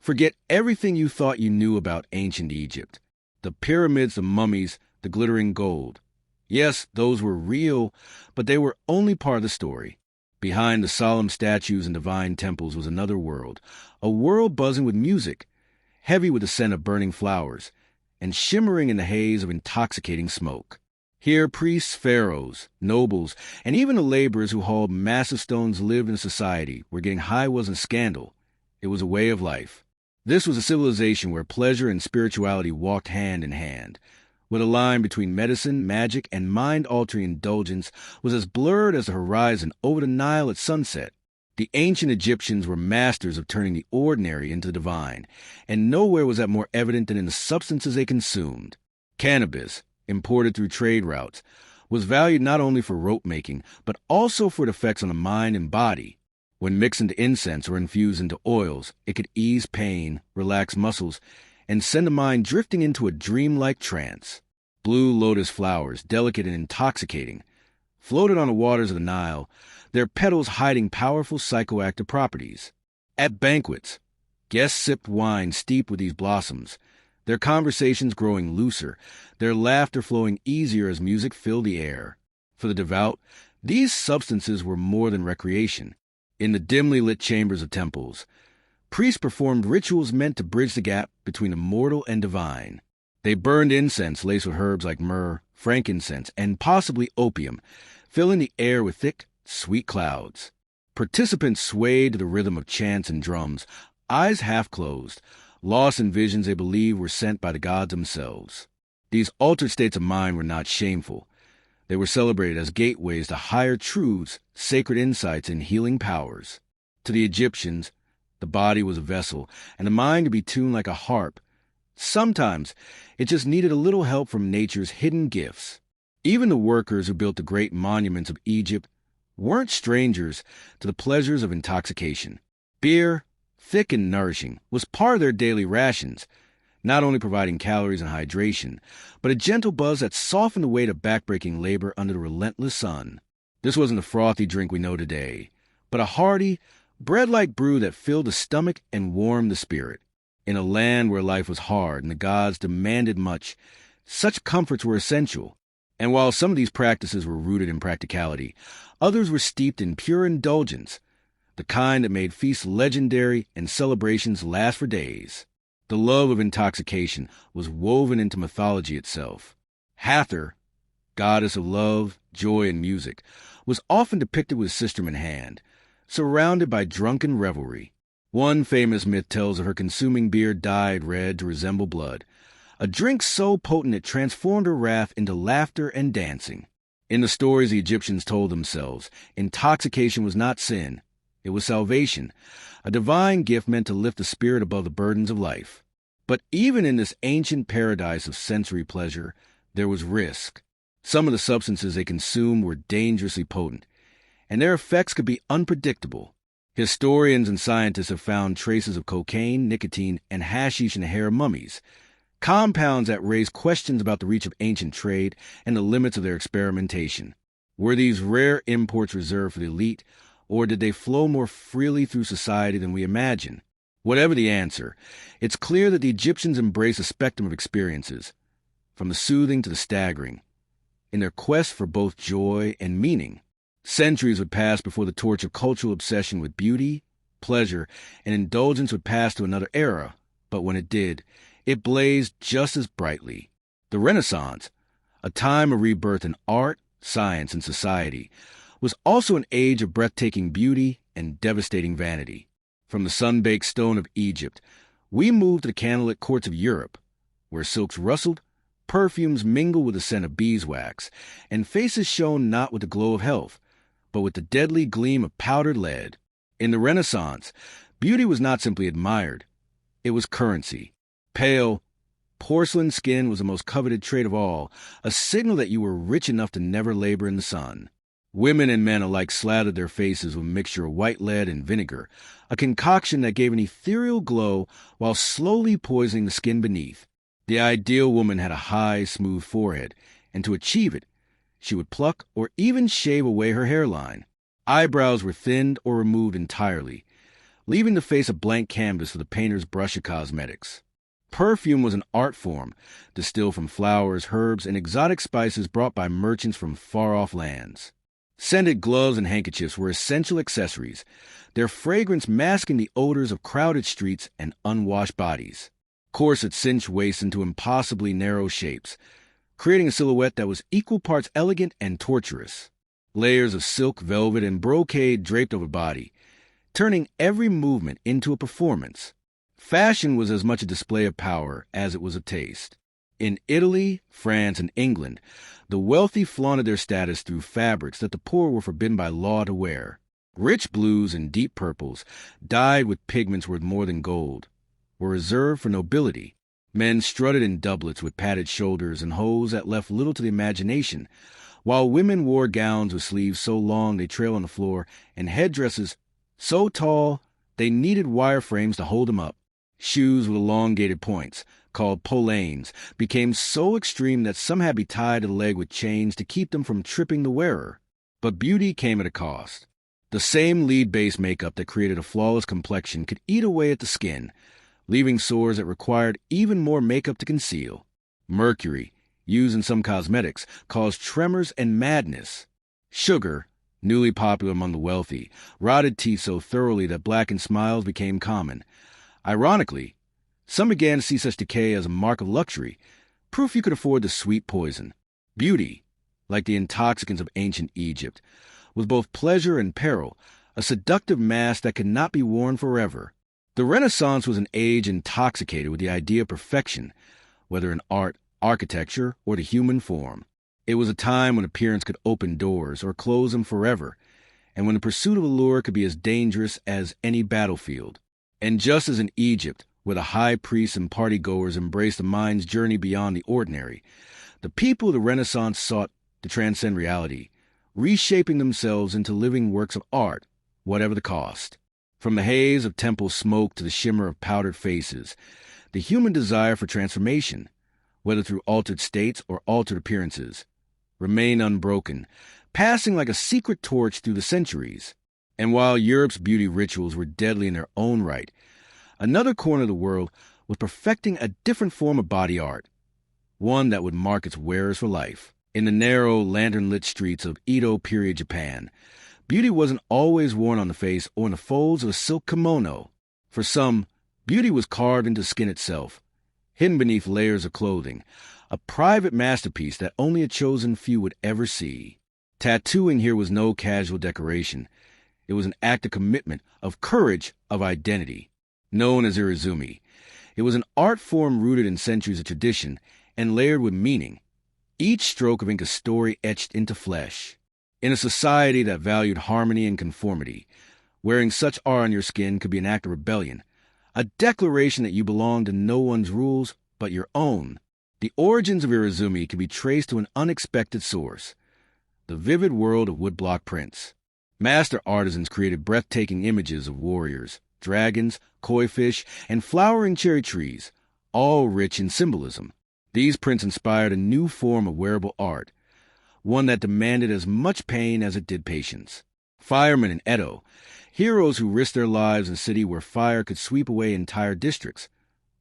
Forget everything you thought you knew about ancient Egypt. The pyramids, the mummies, the glittering gold. Yes, those were real, but they were only part of the story. Behind the solemn statues and divine temples was another world, a world buzzing with music, heavy with the scent of burning flowers, and shimmering in the haze of intoxicating smoke. Here priests, pharaohs, nobles, and even the laborers who hauled massive stones lived in a society where getting high wasn't scandal. It was a way of life. This was a civilization where pleasure and spirituality walked hand in hand, where the line between medicine, magic, and mind-altering indulgence was as blurred as the horizon over the Nile at sunset. The ancient Egyptians were masters of turning the ordinary into the divine, and nowhere was that more evident than in the substances they consumed. Cannabis, imported through trade routes, was valued not only for rope-making, but also for its effects on the mind and body. When mixed into incense or infused into oils, it could ease pain, relax muscles, and send the mind drifting into a dreamlike trance. Blue lotus flowers, delicate and intoxicating, floated on the waters of the Nile, their petals hiding powerful psychoactive properties. At banquets, guests sipped wine steeped with these blossoms, their conversations growing looser, their laughter flowing easier as music filled the air. For the devout, these substances were more than recreation. In the dimly lit chambers of temples, priests performed rituals meant to bridge the gap between the mortal and divine. They burned incense laced with herbs like myrrh, frankincense, and possibly opium, filling the air with thick, sweet clouds. Participants swayed to the rhythm of chants and drums, eyes half closed, lost in visions they believed were sent by the gods themselves. These altered states of mind were not shameful. They were celebrated as gateways to higher truths, sacred insights, and healing powers. To the Egyptians, the body was a vessel, and the mind to be tuned like a harp. Sometimes it just needed a little help from nature's hidden gifts. Even the workers who built the great monuments of Egypt weren't strangers to the pleasures of intoxication. Beer, thick and nourishing, was part of their daily rations, not only providing calories and hydration, but a gentle buzz that softened the weight of backbreaking labor under the relentless sun. This wasn't the frothy drink we know today, but a hearty, bread-like brew that filled the stomach and warmed the spirit. In a land where life was hard and the gods demanded much, such comforts were essential. And while some of these practices were rooted in practicality, others were steeped in pure indulgence, the kind that made feasts legendary and celebrations last for days. The love of intoxication was woven into mythology itself. Hathor, goddess of love, joy, and music, was often depicted with sistrum in hand, surrounded by drunken revelry. One famous myth tells of her consuming beer dyed red to resemble blood, a drink so potent it transformed her wrath into laughter and dancing. In the stories the Egyptians told themselves, intoxication was not sin. It was salvation, a divine gift meant to lift the spirit above the burdens of life. But even in this ancient paradise of sensory pleasure, there was risk. Some of the substances they consumed were dangerously potent, and their effects could be unpredictable. Historians and scientists have found traces of cocaine, nicotine, and hashish in the hair of mummies, compounds that raise questions about the reach of ancient trade and the limits of their experimentation. Were these rare imports reserved for the elite, or did they flow more freely through society than we imagine? Whatever the answer, it's clear that the Egyptians embraced a spectrum of experiences, from the soothing to the staggering, in their quest for both joy and meaning. Centuries would pass before the torch of cultural obsession with beauty, pleasure, and indulgence would pass to another era, but when it did, it blazed just as brightly. The Renaissance, a time of rebirth in art, science, and society, was also an age of breathtaking beauty and devastating vanity. From the sun-baked stone of Egypt, we moved to the candlelit courts of Europe, where silks rustled, perfumes mingled with the scent of beeswax, and faces shone not with the glow of health, but with the deadly gleam of powdered lead. In the Renaissance, beauty was not simply admired, it was currency. Pale, porcelain skin was the most coveted trait of all, a signal that you were rich enough to never labor in the sun. Women and men alike slathered their faces with a mixture of white lead and vinegar, a concoction that gave an ethereal glow while slowly poisoning the skin beneath. The ideal woman had a high, smooth forehead, and to achieve it, she would pluck or even shave away her hairline. Eyebrows were thinned or removed entirely, leaving the face a blank canvas for the painter's brush of cosmetics. Perfume was an art form, distilled from flowers, herbs, and exotic spices brought by merchants from far-off lands. Scented gloves and handkerchiefs were essential accessories, their fragrance masking the odors of crowded streets and unwashed bodies. Corsets cinched waists into impossibly narrow shapes, creating a silhouette that was equal parts elegant and torturous. Layers of silk, velvet, and brocade draped over body, turning every movement into a performance. Fashion was as much a display of power as it was of taste. In Italy, France, and England, the wealthy flaunted their status through fabrics that the poor were forbidden by law to wear. Rich blues and deep purples, dyed with pigments worth more than gold, were reserved for nobility. Men strutted in doublets with padded shoulders and hose that left little to the imagination, while women wore gowns with sleeves so long they trailed on the floor and headdresses so tall they needed wire frames to hold them up. Shoes with elongated points, called polanes, became so extreme that some had to be tied to the leg with chains to keep them from tripping the wearer. But beauty came at a cost. The same lead-based makeup that created a flawless complexion could eat away at the skin, leaving sores that required even more makeup to conceal. Mercury, used in some cosmetics, caused tremors and madness. Sugar, newly popular among the wealthy, rotted teeth so thoroughly that blackened smiles became common. Ironically, some began to see such decay as a mark of luxury, proof you could afford the sweet poison. Beauty, like the intoxicants of ancient Egypt, was both pleasure and peril, a seductive mask that could not be worn forever. The Renaissance was an age intoxicated with the idea of perfection, whether in art, architecture, or the human form. It was a time when appearance could open doors or close them forever, and when the pursuit of allure could be as dangerous as any battlefield. And just as in Egypt, where the high priests and partygoers embraced the mind's journey beyond the ordinary, the people of the Renaissance sought to transcend reality, reshaping themselves into living works of art, whatever the cost. From the haze of temple smoke to the shimmer of powdered faces, the human desire for transformation, whether through altered states or altered appearances, remained unbroken, passing like a secret torch through the centuries. And while Europe's beauty rituals were deadly in their own right, another corner of the world was perfecting a different form of body art, one that would mark its wearers for life. In the narrow, lantern-lit streets of Edo period Japan, beauty wasn't always worn on the face or in the folds of a silk kimono. For some, beauty was carved into skin itself, hidden beneath layers of clothing, a private masterpiece that only a chosen few would ever see. Tattooing here was no casual decoration. It was an act of commitment, of courage, of identity. Known as Irezumi, it was an art form rooted in centuries of tradition and layered with meaning, each stroke of ink a story etched into flesh. In a society that valued harmony and conformity, wearing such art on your skin could be an act of rebellion, a declaration that you belonged to no one's rules but your own. The origins of Irezumi can be traced to an unexpected source, the vivid world of woodblock prints. Master artisans created breathtaking images of warriors, dragons, koi fish, and flowering cherry trees, all rich in symbolism. These prints inspired a new form of wearable art, one that demanded as much pain as it did patience. Firemen in Edo, heroes who risked their lives in a city where fire could sweep away entire districts,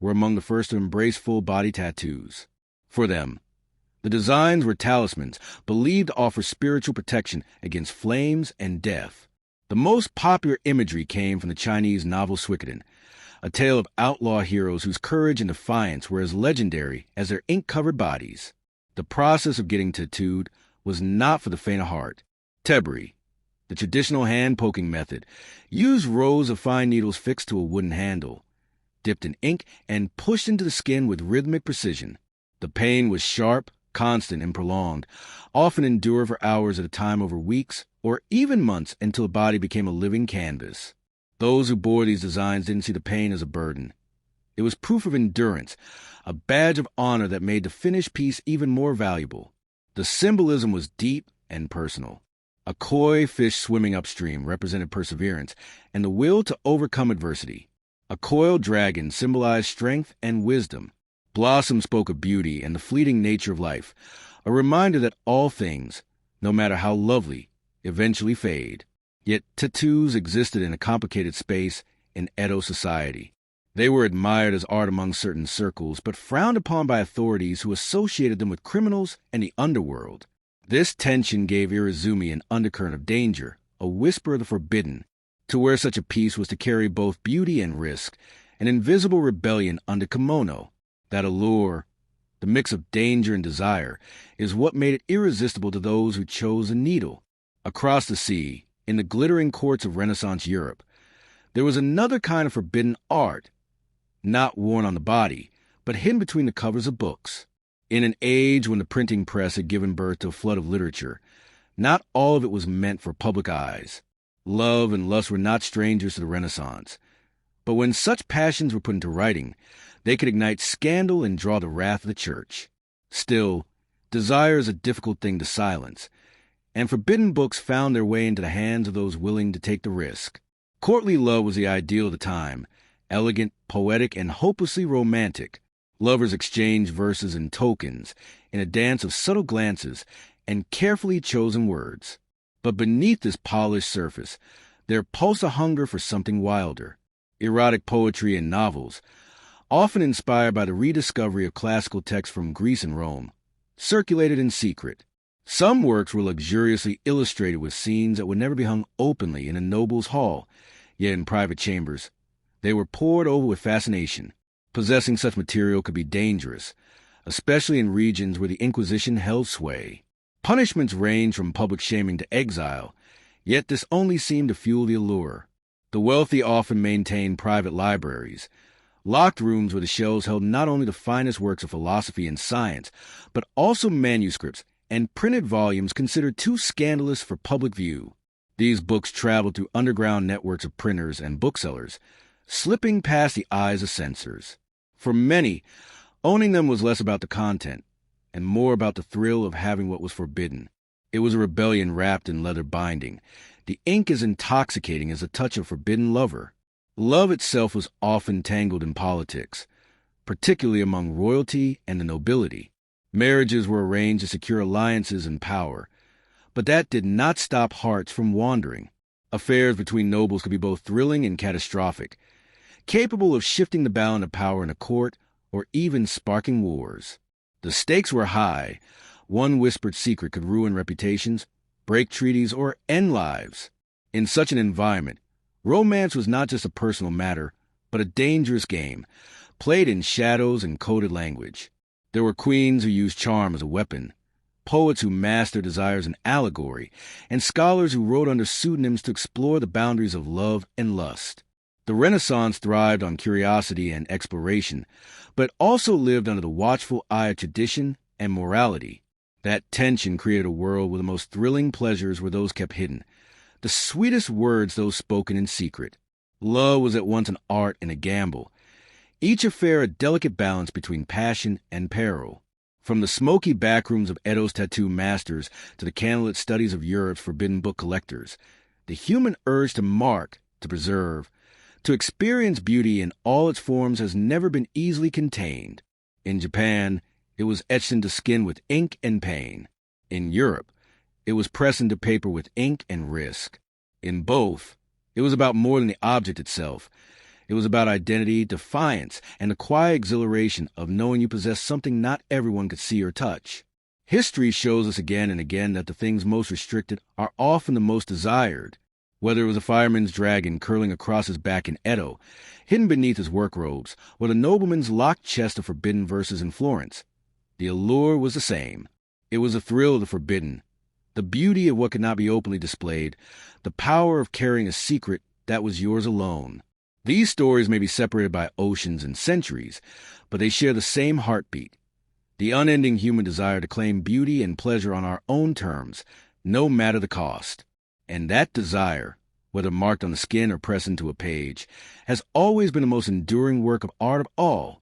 were among the first to embrace full-body tattoos. For them, the designs were talismans believed to offer spiritual protection against flames and death. The most popular imagery came from the Chinese novel Suikoden, a tale of outlaw heroes whose courage and defiance were as legendary as their ink-covered bodies. The process of getting tattooed was not for the faint of heart. Tebri, the traditional hand-poking method, used rows of fine needles fixed to a wooden handle, dipped in ink, and pushed into the skin with rhythmic precision. The pain was sharp, constant, and prolonged, often endured for hours at a time over weeks or even months until the body became a living canvas. Those who bore these designs didn't see the pain as a burden. It was proof of endurance, a badge of honor that made the finished piece even more valuable. The symbolism was deep and personal. A koi fish swimming upstream represented perseverance and the will to overcome adversity. A coiled dragon symbolized strength and wisdom. Blossom spoke of beauty and the fleeting nature of life, a reminder that all things, no matter how lovely, eventually fade. Yet tattoos existed in a complicated space in Edo society. They were admired as art among certain circles, but frowned upon by authorities who associated them with criminals and the underworld. This tension gave Irezumi an undercurrent of danger, a whisper of the forbidden. To wear such a piece was to carry both beauty and risk, an invisible rebellion under kimono. That allure, the mix of danger and desire, is what made it irresistible to those who chose a needle. Across the sea, in the glittering courts of Renaissance Europe, there was another kind of forbidden art, not worn on the body, but hidden between the covers of books. In an age when the printing press had given birth to a flood of literature, not all of it was meant for public eyes. Love and lust were not strangers to the Renaissance. But when such passions were put into writing, they could ignite scandal and draw the wrath of the church. Still, desire is a difficult thing to silence, and forbidden books found their way into the hands of those willing to take the risk. Courtly love was the ideal of the time, elegant, poetic, and hopelessly romantic. Lovers exchanged verses and tokens in a dance of subtle glances and carefully chosen words. But beneath this polished surface, there pulsed a hunger for something wilder. Erotic poetry and novels, often inspired by the rediscovery of classical texts from Greece and Rome, circulated in secret. Some works were luxuriously illustrated with scenes that would never be hung openly in a noble's hall, yet in private chambers. They were pored over with fascination. Possessing such material could be dangerous, especially in regions where the Inquisition held sway. Punishments ranged from public shaming to exile, yet this only seemed to fuel the allure. The wealthy often maintained private libraries, locked rooms where the shelves held not only the finest works of philosophy and science, but also manuscripts and printed volumes considered too scandalous for public view. These books traveled through underground networks of printers and booksellers, slipping past the eyes of censors. For many, owning them was less about the content and more about the thrill of having what was forbidden. It was a rebellion wrapped in leather binding. The ink as intoxicating as a touch of forbidden lover. Love itself was often tangled in politics, particularly among royalty and the nobility. Marriages were arranged to secure alliances and power, but that did not stop hearts from wandering. Affairs between nobles could be both thrilling and catastrophic, capable of shifting the balance of power in a court or even sparking wars. The stakes were high. One whispered secret could ruin reputations, break treaties, or end lives. In such an environment, romance was not just a personal matter, but a dangerous game, played in shadows and coded language. There were queens who used charm as a weapon, poets who masked their desires in allegory, and scholars who wrote under pseudonyms to explore the boundaries of love and lust. The Renaissance thrived on curiosity and exploration, but also lived under the watchful eye of tradition and morality. That tension created a world where the most thrilling pleasures were those kept hidden, the sweetest words those spoken in secret. Love was at once an art and a gamble, each affair a delicate balance between passion and peril. From the smoky backrooms of Edo's tattoo masters to the candlelit studies of Europe's forbidden book collectors, the human urge to mark, to preserve, to experience beauty in all its forms has never been easily contained. In Japan, it was etched into skin with ink and pain. In Europe, it was pressed into paper with ink and risk. In both, it was about more than the object itself. It was about identity, defiance, and the quiet exhilaration of knowing you possess something not everyone could see or touch. History shows us again and again that the things most restricted are often the most desired. Whether it was a fireman's dragon curling across his back in Edo, hidden beneath his work robes, or the nobleman's locked chest of forbidden verses in Florence, the allure was the same. It was the thrill of the forbidden, the beauty of what could not be openly displayed, the power of carrying a secret that was yours alone. These stories may be separated by oceans and centuries, but they share the same heartbeat, the unending human desire to claim beauty and pleasure on our own terms, no matter the cost. And that desire, whether marked on the skin or pressed into a page, has always been the most enduring work of art of all.